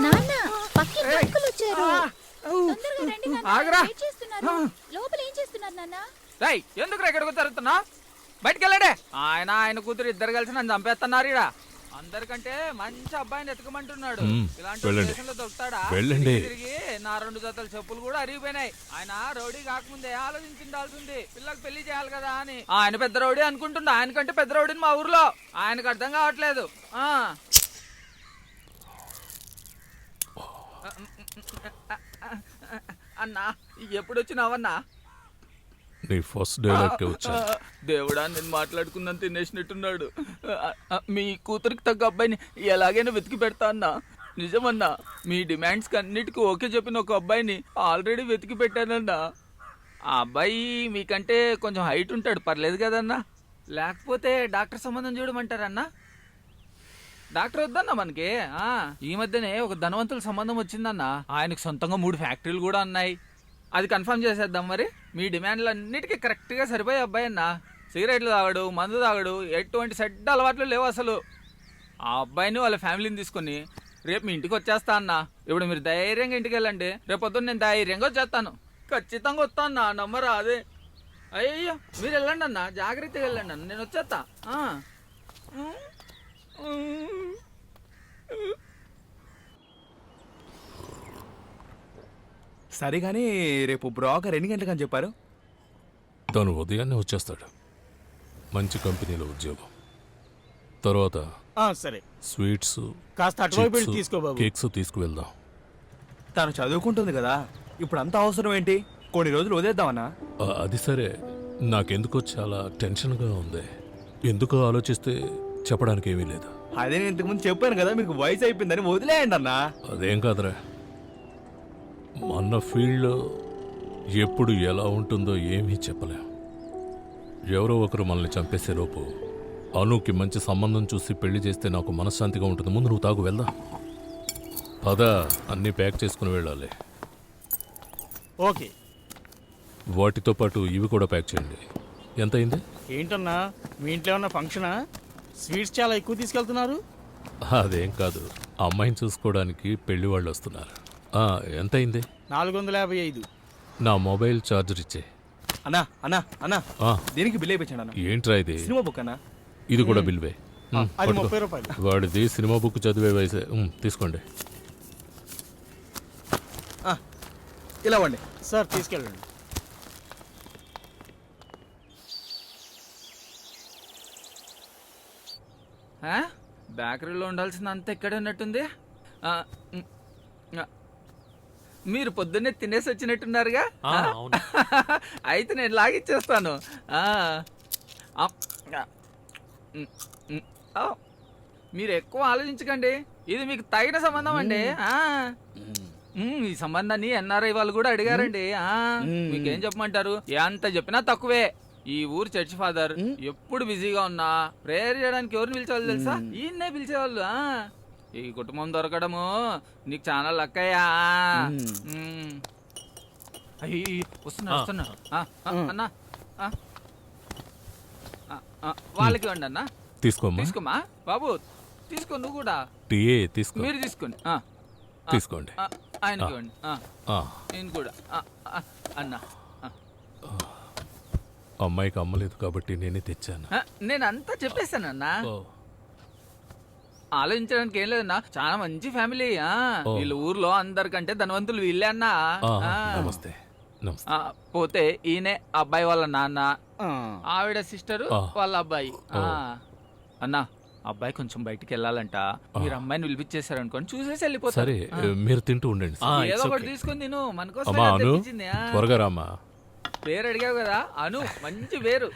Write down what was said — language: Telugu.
నాన్న పక్కింటి అంకుల్ వచ్చారు. తొందరగా రండి నాన్న. ఆగరా. వెయిట్ చేస్తున్నారు. లోపల ఏం చేస్తున్నారు నాన్న? రై ఎందుకు ఇక్కడికి జరుగుతున్నా? బయటికి వెళ్ళండి. ఆయన కూతురు ఇద్దరు కలిసి నన్ను చంపేస్తున్నారు ఇడ. అందరికంటే మంచి అబ్బాయిని ఎతకమంటున్నాడు. ఇలాంటి దేశంలో దొరుకుతాడా? తిరిగి నా 2 జతల చెప్పులు కూడా అరిగిపోయినాయి. ఆయన రౌడీ కాకముందే ఆలోచించాల్సింది, పిల్లలకు పెళ్లి చేయాలి కదా అని. ఆయన పెద్ద రౌడీ అనుకుంటున్నా, ఆయనకంటే పెద్ద రౌడీని మా ఊర్లో. ఆయనకు అర్థం కావట్లేదు. అన్నా ఎప్పుడు వచ్చినావన్నా? నీ ఫస్ట్ డైలాగ్కే వచ్చా. దేవుడా, నేను మాట్లాడుకున్నాను తినేసినట్టున్నాడు. మీ కూతురికి తగ్గ అబ్బాయిని ఎలాగైనా వెతికి పెడతా అన్నా. నిజమన్నా, మీ డిమాండ్స్ అన్నిటికీ ఓకే చెప్పిన ఒక అబ్బాయిని ఆల్రెడీ వెతికి పెట్టానన్నా. ఆ అబ్బాయి మీకంటే కొంచెం హైట్ ఉంటాడు, పర్లేదు కదన్నా? లేకపోతే డాక్టర్ సంబంధం చూడమంటారన్నా? డాక్టర్ వద్దన్నా మనకి. ఈ మధ్యనే ఒక ధనవంతుల సంబంధం వచ్చిందన్నా. ఆయనకు సొంతంగా 3 ఫ్యాక్టరీలు కూడా ఉన్నాయి. అది కన్ఫర్మ్ చేసేద్దాం. మరి మీ డిమాండ్లు అన్నిటికీ కరెక్ట్గా సరిపోయే అబ్బాయి అన్న. సిగరెట్లు తాగడు, మందు తాగడు, ఎటువంటి చెడ్డ అలవాట్లు లేవు అసలు. ఆ అబ్బాయిని వాళ్ళ ఫ్యామిలీని తీసుకొని రేపు మీ ఇంటికి వచ్చేస్తా అన్న. ఇప్పుడు మీరు ధైర్యంగా ఇంటికి వెళ్ళండి. రేపు పొద్దున్న నేను ధైర్యంగా వచ్చేస్తాను. ఖచ్చితంగా వస్తా అన్న, నమ్మరా? అదే అయ్యో మీరు వెళ్ళండి అన్న, జాగ్రత్తగా వెళ్ళండి అన్న, నేను వచ్చేస్తా. సరే కానీ రేపు బ్రోకర్ 2 గంటలకని చెప్పారు. తను ఉదయాన్నే వచ్చేస్తాడు. మంచి కంపెనీలో ఉద్యోగం. తర్వాత సరే, స్వీట్స్, కాస్త అటువైపు వెళ్ళి తీసుకో బాబు. కేక్స్ తీసుకువెళ్దాం. తను చదువుకుంటుంది కదా, ఇప్పుడు అంత అవసరం ఏంటి? కొన్ని రోజులు వదిలేద్దామన్నా. అది సరే, నాకెందుకో చాలా టెన్షన్గా ఉంది. ఎందుకో ఆలోచిస్తే చెప్పడానికి ఏమీ లేదు. అదే నేను ఇంతకుముందు చెప్పాను కదా, మీకు వయసు అయిపోయిందని వదిలేయండి అన్నా. అదేం కాదురా, మన ఫీల్డ్లో ఎప్పుడు ఎలా ఉంటుందో ఏమీ చెప్పలేం. ఎవరో ఒకరు మనల్ని చంపేసేలోపు అనుకి మంచి సంబంధం చూసి పెళ్లి చేస్తే నాకు మనశ్శాంతిగా ఉంటుంది. ముందు నువ్వు తాగు, వెళ్దాం పద. అన్నీ ప్యాక్ చేసుకుని వెళ్ళాలి. ఓకే, వాటితో పాటు ఇవి కూడా ప్యాక్ చేయండి. ఎంత అయింది? ఏంటన్నా, మీ ఇంట్లో ఏమన్నా ఫంక్షనా? స్వీట్స్ చాలా ఎక్కువ తీసుకెళ్తున్నారు. అదేం కాదు, అమ్మాయిని చూసుకోవడానికి పెళ్లి వాళ్ళు వస్తున్నారు. ఎంత అయింది? 455. నా మొబైల్ ఛార్జర్ ఇచ్చే. అన్నా అన్నా అన్నా దీనికి బిల్ అయిపోయాడు అన్న. ఏంట్రా ఇది? సినిమా బుక్ అన్నా. ఇది కూడా బిల్వే. అది 30 రూపాయలు. వాడిది సినిమా బుక్ చదివే వయసే. తీసుకోండి. ఇలా వండి సార్, తీసుకెళ్ళండి. బేకరీలో ఉండాల్సింది అంతా ఇక్కడే ఉన్నట్టుంది. మీరు పొద్దున్నే తినేసి వచ్చినట్టున్నారుగా. అయితే నేను లాగిచ్చేస్తాను. మీరు ఎక్కువ ఆలోచించకండి, ఇది మీకు తగిన సంబంధం అండి. ఈ సంబంధాన్ని ఎన్ఆర్ఐ వాళ్ళు కూడా అడిగారండి. మీకేం చెప్పమంటారు? ఎంత చెప్పినా తక్కువే. ఈ ఊరు చర్చ్ ఫాదర్ ఎప్పుడు బిజీగా ఉన్నా ప్రేయర్ చేయడానికి ఎవరిని పిలిచేవాళ్ళు తెలుసా? ఈయన్నే పిలిచేవాళ్ళు. ఈ కుటుంబం దొరకడము నీకు చాలా లక్కయ్యా. వస్తున్నా అన్నా, వాళ్ళకి ఇవ్వండి అన్న. తీసుకోమా బాబు, తీసుకో. నువ్వు కూడా మీరు తీసుకోండి. తీసుకోండి. ఆయనకి ఇవ్వండి. నేను కూడా అన్నా. అమ్మాయికి అమ్మలేదు కాబట్టి నేనే తెచ్చాను. నేను అంతా చెప్పేస్తానన్నా. ఆలోచించడానికి ఏం లేదన్నా, చాలా మంచి ఫ్యామిలీ. వీళ్ళ ఊర్లో అందరికంటే ధనవంతులు వీళ్ళే అన్నా. నమస్తే. పోతే ఈయనే అబ్బాయి వాళ్ళ నాన్న, ఆవిడ సిస్టరు వాళ్ళ అబ్బాయి. అన్నా, అబ్బాయి కొంచెం బయటికి వెళ్ళాలంట. మీరు అమ్మాయిని పిలిపించేశారనుకోండి, చూసేసి వెళ్ళిపోతారు. సరే, మీరు తింటూ ఉండండి. ఏదో ఒకటి తీసుకొని తిను. మనకోసం త్వరగా రామ్మా. పేరు అడిగావు కదా, అను మంచి పేరు.